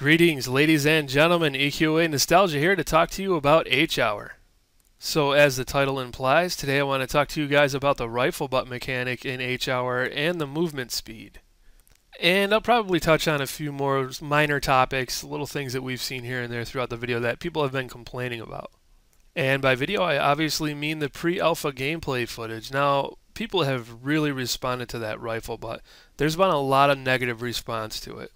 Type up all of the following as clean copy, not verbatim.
Greetings, ladies and gentlemen. EQA Nostalgia here to talk to you about H-Hour. So, as the title implies, today I want to talk to you guys about the rifle butt mechanic in H-Hour and the movement speed. And I'll probably touch on a few more minor topics, little things that we've seen here and there throughout the video that people have been complaining about. And by video, I obviously mean the pre-alpha gameplay footage. Now, people have really responded to that rifle butt. There's been a lot of negative response to it.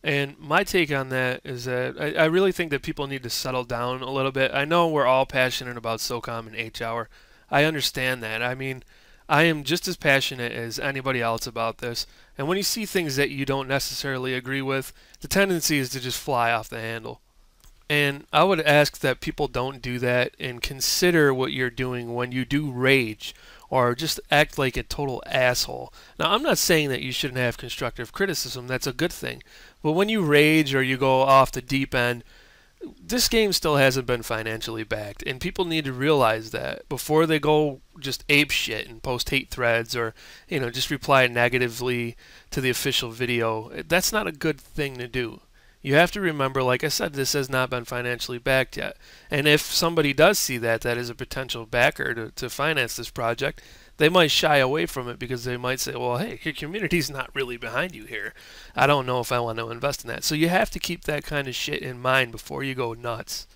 And my take on that is that I really think that people need to settle down a little bit. I know we're all passionate about SOCOM and H-Hour. I understand that. I mean, I am just as passionate as anybody else about this. And when you see things that you don't necessarily agree with, the tendency is to just fly off the handle. And I would ask that people don't do that and consider what you're doing when you do rage or just act like a total asshole. Now, I'm not saying that you shouldn't have constructive criticism. That's a good thing. But when you rage or you go off the deep end, this game still hasn't been financially backed. And people need to realize that before they go just ape shit and post hate threads or, just reply negatively to the official video. That's not a good thing to do. You have to remember, like I said, this has not been financially backed yet. And if somebody does see that is a potential backer to finance this project, they might shy away from it because they might say, well, hey, your community's not really behind you here. I don't know if I want to invest in that. So you have to keep that kind of shit in mind before you go nuts.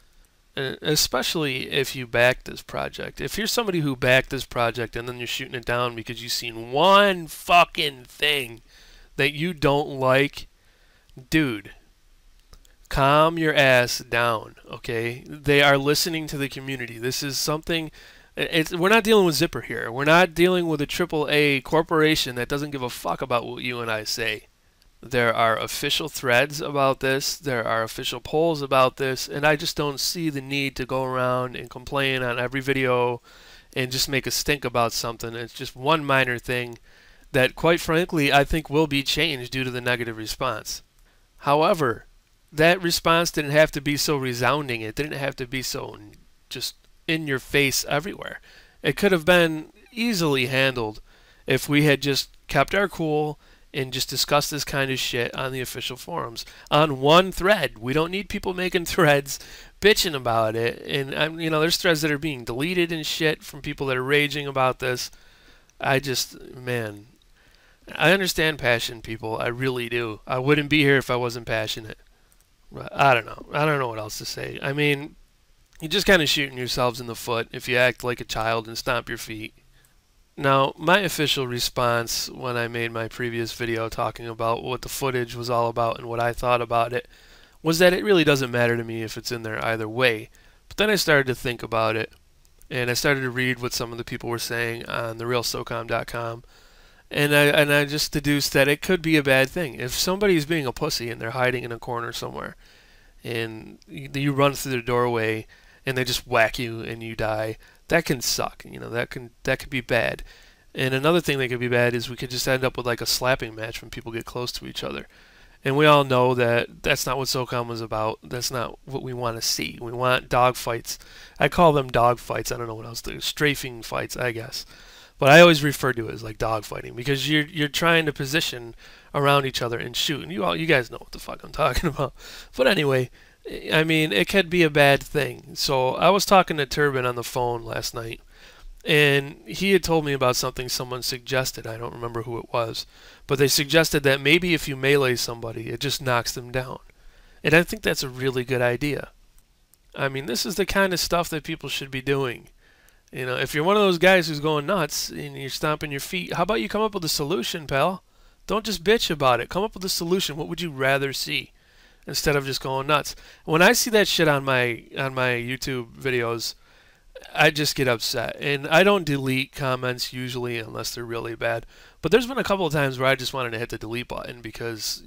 Especially if you back this project. If you're somebody who backed this project and then you're shooting it down because you've seen one fucking thing that you don't like, dude, calm your ass down, okay? They are listening to the community. This is something... we're not dealing with Zipper here. We're not dealing with a AAA corporation that doesn't give a fuck about what you and I say. There are official threads about this. There are official polls about this. And I just don't see the need to go around and complain on every video and just make a stink about something. It's just one minor thing that, quite frankly, I think will be changed due to the negative response. However, that response didn't have to be so resounding. It didn't have to be so just in your face everywhere. It could have been easily handled if we had just kept our cool and just discussed this kind of shit on the official forums on one thread. We don't need people making threads bitching about it. And there's threads that are being deleted and shit from people that are raging about this. Man, I understand passion, people. I really do. I wouldn't be here if I wasn't passionate. I don't know. I don't know what else to say. I mean, you're just kind of shooting yourselves in the foot if you act like a child and stomp your feet. Now, my official response when I made my previous video talking about what the footage was all about and what I thought about it was that it really doesn't matter to me if it's in there either way. But then I started to think about it, and I started to read what some of the people were saying on therealsocom.com. And I just deduced that it could be a bad thing. If somebody's being a pussy and they're hiding in a corner somewhere, and you run through the doorway and they just whack you and you die, that can suck. That could be bad. And another thing that could be bad is we could just end up with like a slapping match when people get close to each other. And we all know that that's not what SOCOM was about. That's not what we want to see. We want dog fights. I call them dog fights. I don't know what else. Strafing fights, I guess. But I always refer to it as like dogfighting because you're trying to position around each other and shoot. And you guys know what the fuck I'm talking about. But anyway, I mean, it could be a bad thing. So I was talking to Turbin on the phone last night, and he had told me about something someone suggested. I don't remember who it was, but they suggested that maybe if you melee somebody, it just knocks them down. And I think that's a really good idea. I mean, this is the kind of stuff that people should be doing. If you're one of those guys who's going nuts and you're stomping your feet, how about you come up with a solution, pal? Don't just bitch about it. Come up with a solution. What would you rather see instead of just going nuts? When I see that shit on my YouTube videos, I just get upset. And I don't delete comments usually unless they're really bad. But there's been a couple of times where I just wanted to hit the delete button because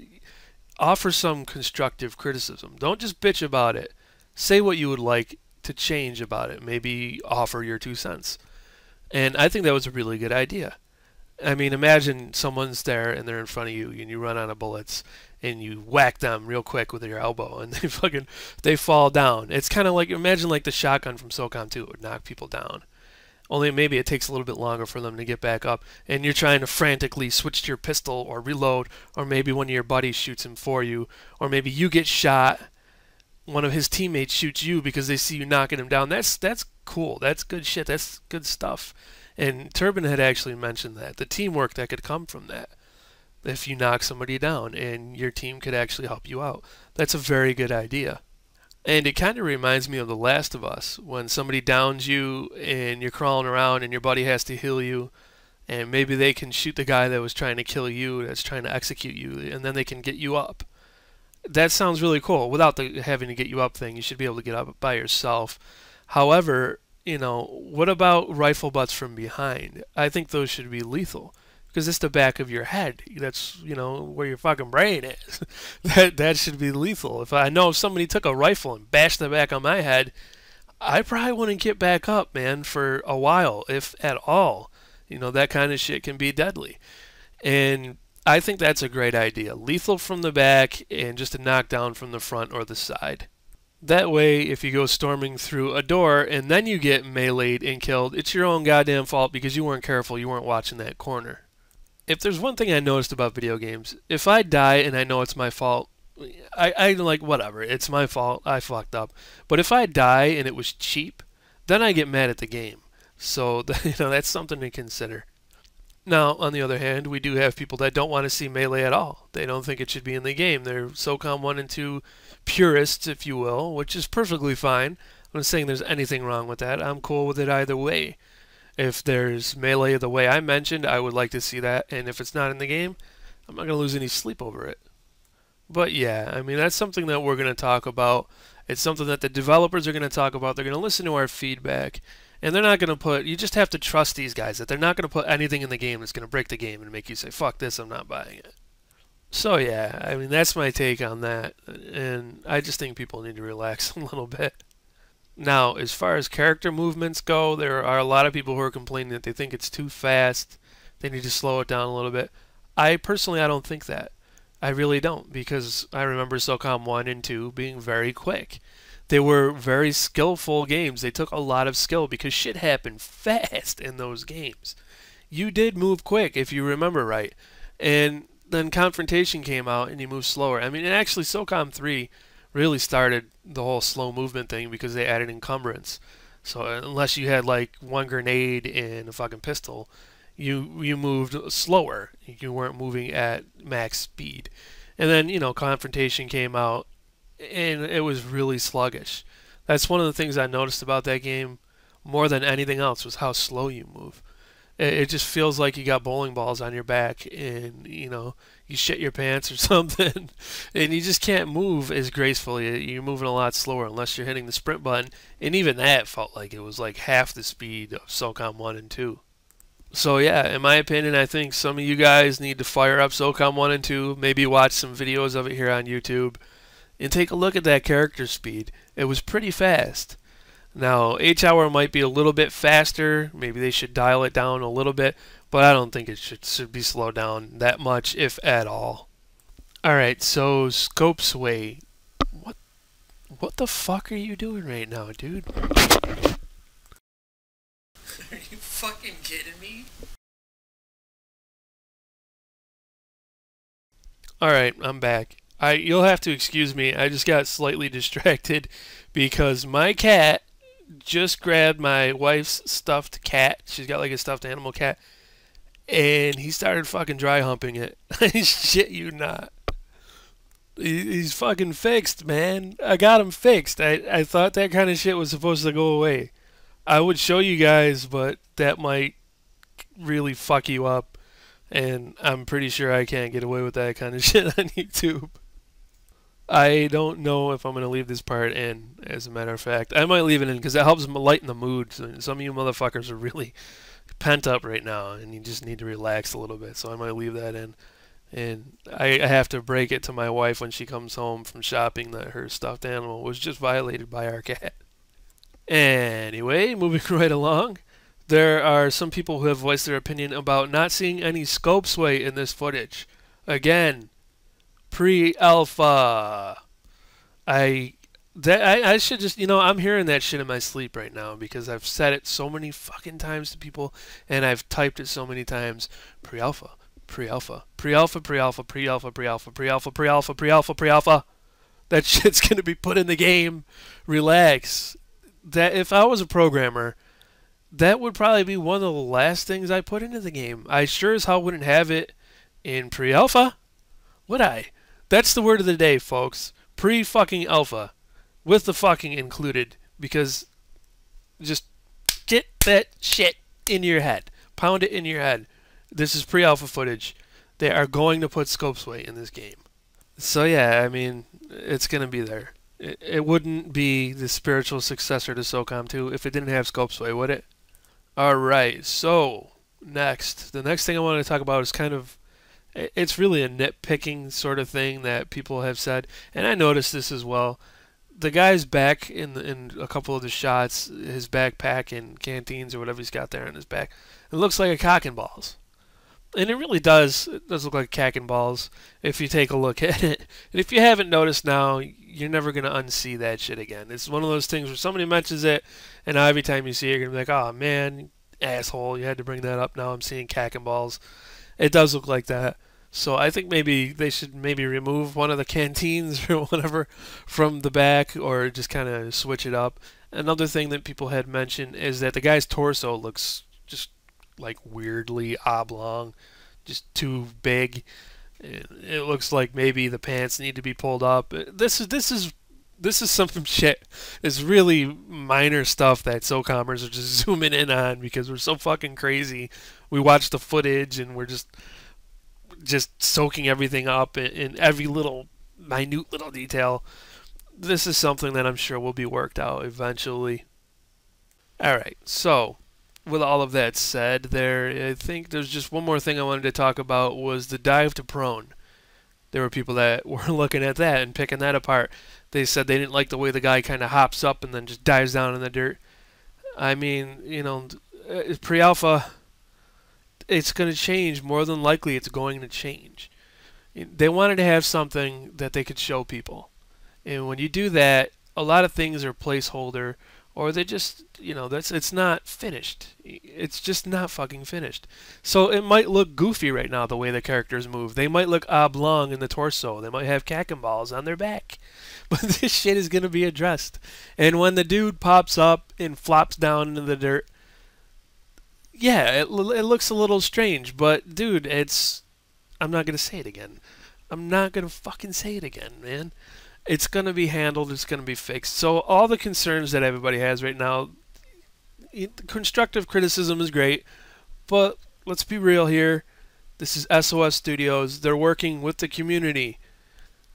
offer some constructive criticism. Don't just bitch about it. Say what you would like to change about it. Maybe offer your 2 cents. And I think that was a really good idea. I mean, imagine someone's there and they're in front of you and you run out of bullets and you whack them real quick with your elbow and they fall down. It's kind of like, imagine like the shotgun from SOCOM 2. It would knock people down. Only maybe it takes a little bit longer for them to get back up, and you're trying to frantically switch to your pistol or reload, or maybe one of your buddies shoots him for you, or maybe you get shot, one of his teammates shoots you because they see you knocking him down. That's cool. That's good shit. That's good stuff. And Turbin had actually mentioned that the teamwork that could come from that. If you knock somebody down and your team could actually help you out. That's a very good idea. And it kind of reminds me of The Last of Us, when somebody downs you and you're crawling around and your buddy has to heal you, and maybe they can shoot the guy that was trying to kill you, that's trying to execute you, and then they can get you up. That sounds really cool. Without the having to get you up thing, you should be able to get up by yourself. However, what about rifle butts from behind? I think those should be lethal. Because it's the back of your head. That's, where your fucking brain is. that should be lethal. If I know if somebody took a rifle and bashed the back on my head, I probably wouldn't get back up, man, for a while, if at all. That kind of shit can be deadly. And I think that's a great idea. Lethal from the back and just a knockdown from the front or the side. That way, if you go storming through a door and then you get meleeed and killed, it's your own goddamn fault because you weren't careful, you weren't watching that corner. If there's one thing I noticed about video games, if I die and I know it's my fault, I like, whatever, it's my fault, I fucked up. But if I die and it was cheap, then I get mad at the game. So, that's something to consider. Now, on the other hand, we do have people that don't want to see melee at all. They don't think it should be in the game. They're SOCOM 1 and 2 purists, if you will, which is perfectly fine. I'm not saying there's anything wrong with that. I'm cool with it either way. If there's melee the way I mentioned, I would like to see that. And if it's not in the game, I'm not going to lose any sleep over it. But yeah, I mean, that's something that we're going to talk about. It's something that the developers are going to talk about. They're going to listen to our feedback. And they're not going to put, you just have to trust these guys that they're not going to put anything in the game that's going to break the game and make you say, fuck this, I'm not buying it. So yeah, I mean, that's my take on that. And I just think people need to relax a little bit. Now, as far as character movements go, there are a lot of people who are complaining that they think it's too fast. They need to slow it down a little bit. I don't think that. I really don't, because I remember SOCOM 1 and 2 being very quick. They were very skillful games. They took a lot of skill because shit happened fast in those games. You did move quick, if you remember right. And then Confrontation came out and you moved slower. I mean, and actually SOCOM 3 really started the whole slow movement thing because they added encumbrance. So unless you had like one grenade and a fucking pistol, you moved slower. You weren't moving at max speed. And then, Confrontation came out and it was really sluggish. That's one of the things I noticed about that game more than anything else was how slow you move. It just feels like you got bowling balls on your back and, you shit your pants or something. And you just can't move as gracefully. You're moving a lot slower unless you're hitting the sprint button. And even that felt like it was like half the speed of SOCOM 1 and 2. So yeah, in my opinion, I think some of you guys need to fire up SOCOM 1 and 2. Maybe watch some videos of it here on YouTube. And take a look at that character speed. It was pretty fast. Now, H-Hour might be a little bit faster. Maybe they should dial it down a little bit. But I don't think it should be slowed down that much, if at all. Alright, so Scope Sway. What the fuck are you doing right now, dude? Are you fucking kidding me? Alright, I'm back. You'll have to excuse me. I just got slightly distracted because my cat just grabbed my wife's stuffed cat. She's got like a stuffed animal cat. And he started fucking dry humping it. I shit you not. He's fucking fixed, man. I got him fixed. I thought that kind of shit was supposed to go away. I would show you guys, but that might really fuck you up. And I'm pretty sure I can't get away with that kind of shit on YouTube. I don't know if I'm going to leave this part in, as a matter of fact. I might leave it in because it helps lighten the mood. Some of you motherfuckers are really pent up right now and you just need to relax a little bit. So I might leave that in. And I have to break it to my wife when she comes home from shopping that her stuffed animal was just violated by our cat. Anyway, moving right along. There are some people who have voiced their opinion about not seeing any scope sway in this footage. Again, pre-alpha. That I should just, I'm hearing that shit in my sleep right now because I've said it so many fucking times to people, and I've typed it so many times. Pre-alpha, pre-alpha, pre-alpha, pre-alpha, pre-alpha, pre-alpha, pre-alpha, pre-alpha, pre-alpha, pre-alpha. That shit's gonna be put in the game. Relax. That if I was a programmer, that would probably be one of the last things I put into the game. I sure as hell wouldn't have it in pre-alpha, would I? That's the word of the day, folks. Pre-fucking alpha. With the fucking included, because just get that shit in your head. Pound it in your head. This is pre-alpha footage. They are going to put scope sway in this game. So yeah, I mean, it's going to be there. It wouldn't be the spiritual successor to SOCOM 2 if it didn't have scope sway, would it? Alright, so next. The next thing I want to talk about is kind of, it's really a nitpicking sort of thing that people have said, and I noticed this as well. The guy's back in a couple of the shots, his backpack and canteens or whatever he's got there on his back, it looks like a cock and balls. And it really does. It does look like cock and balls if you take a look at it. And if you haven't noticed now, you're never going to unsee that shit again. It's one of those things where somebody mentions it, and every time you see it, you're going to be like, oh man, asshole, you had to bring that up. Now I'm seeing cock and balls. It does look like that. So I think maybe they should maybe remove one of the canteens or whatever from the back, or just kind of switch it up. Another thing that people had mentioned is that the guy's torso looks just like weirdly oblong, just too big. It looks like maybe the pants need to be pulled up. This is some shit. It's really minor stuff that Socomers are just zooming in on because we're so fucking crazy. We watch the footage and we're just soaking everything up in every little minute little detail. This is something that I'm sure will be worked out eventually. Alright, so with all of that said, I think there's just one more thing I wanted to talk about was the dive to prone. There were people that were looking at that and picking that apart. They said they didn't like the way the guy kind of hops up and then just dives down in the dirt. I mean, pre-alpha, it's going to change. More than likely, it's going to change. They wanted to have something that they could show people. And when you do that, a lot of things are placeholder, or they just, it's not finished. It's just not fucking finished. So it might look goofy right now the way the characters move. They might look oblong in the torso. They might have cack and balls on their back. But this shit is going to be addressed. And when the dude pops up and flops down into the dirt, yeah, it looks a little strange, but dude, I'm not gonna say it again. I'm not gonna fucking say it again, man. It's gonna be handled. It's gonna be fixed. So all the concerns that everybody has right now, constructive criticism is great, but let's be real here. This is SOS Studios. They're working with the community.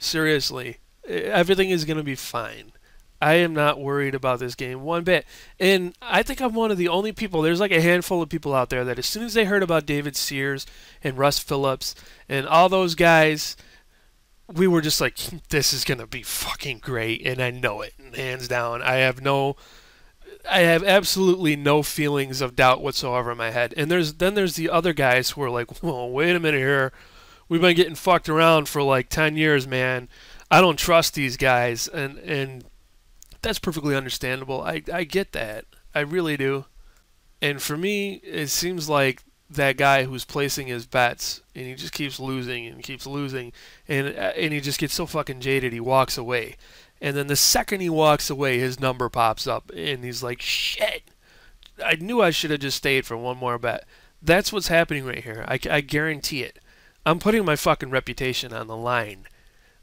Seriously, everything is gonna be fine. I am not worried about this game one bit. And I think I'm one of the only people, there's like a handful of people out there that as soon as they heard about David Sears and Russ Phillips and all those guys, we were just like, this is going to be fucking great. And I know it, hands down. I have absolutely no feelings of doubt whatsoever in my head. And then there's the other guys who are like, whoa, wait a minute here. We've been getting fucked around for like 10 years, man. I don't trust these guys. And that's perfectly understandable. I get that. I really do. And for me, it seems like that guy who's placing his bets, and he just keeps losing and keeps losing, and he just gets so fucking jaded, he walks away. And then the second he walks away, his number pops up, and he's like, shit, I knew I should have just stayed for one more bet. That's what's happening right here. I guarantee it. I'm putting my fucking reputation on the line.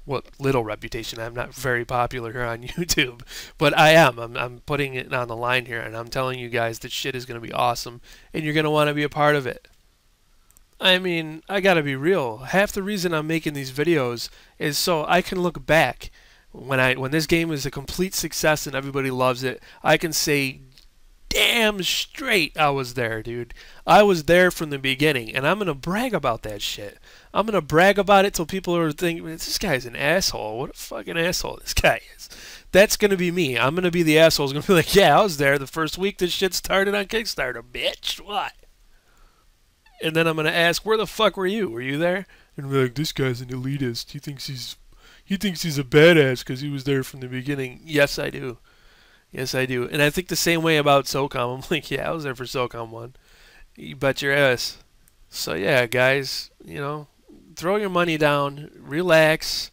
What little reputation. I'm not very popular here on YouTube, but I am. I'm putting it on the line here, and I'm telling you guys that shit is going to be awesome, and you're going to want to be a part of it. I mean, I got to be real. Half the reason I'm making these videos is so I can look back when this game is a complete success and everybody loves it. I can say, damn straight I was there, dude. I was there from the beginning, and I'm going to brag about that shit. I'm going to brag about it till people are thinking, this guy's an asshole. What a fucking asshole this guy is. That's going to be me. I'm going to be the asshole who's going to be like, yeah, I was there the first week this shit started on Kickstarter, bitch. What? And then I'm going to ask, where the fuck were you? Were you there? And be like, this guy's an elitist. He he thinks he's a badass because he was there from the beginning. Yes, I do. Yes, I do. And I think the same way about SOCOM. I'm like, yeah, I was there for SOCOM 1. You bet your ass. So yeah, guys, throw your money down, relax.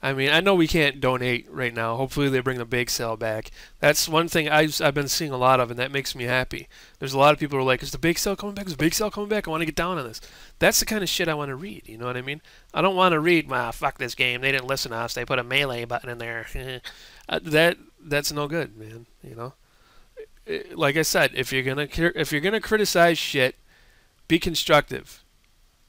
I mean, I know we can't donate right now. Hopefully they bring the bake sale back. That's one thing I've been seeing a lot of, and that makes me happy. There's a lot of people who are like, is the bake sale coming back? Is the bake sale coming back? I want to get down on this. That's the kind of shit I want to read, you know what I mean? I don't want to read, fuck this game. They didn't listen to us. They put a melee button in there. That's no good, man, Like I said, if you're gonna criticize shit, be constructive.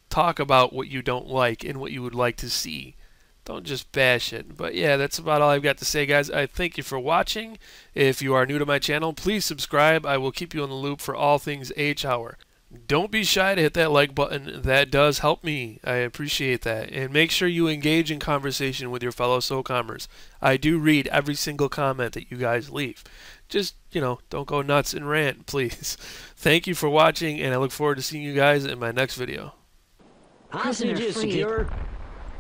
Talk about what you don't like and what you would like to see. Don't just bash it. But yeah, that's about all I've got to say, guys. I thank you for watching. If you are new to my channel, please subscribe. I will keep you in the loop for all things H-Hour. Don't be shy to hit that like button. That does help me. I appreciate that. And make sure you engage in conversation with your fellow Socomers. I do read every single comment that you guys leave. Just, don't go nuts and rant, please. Thank you for watching, and I look forward to seeing you guys in my next video. Hostage is secure.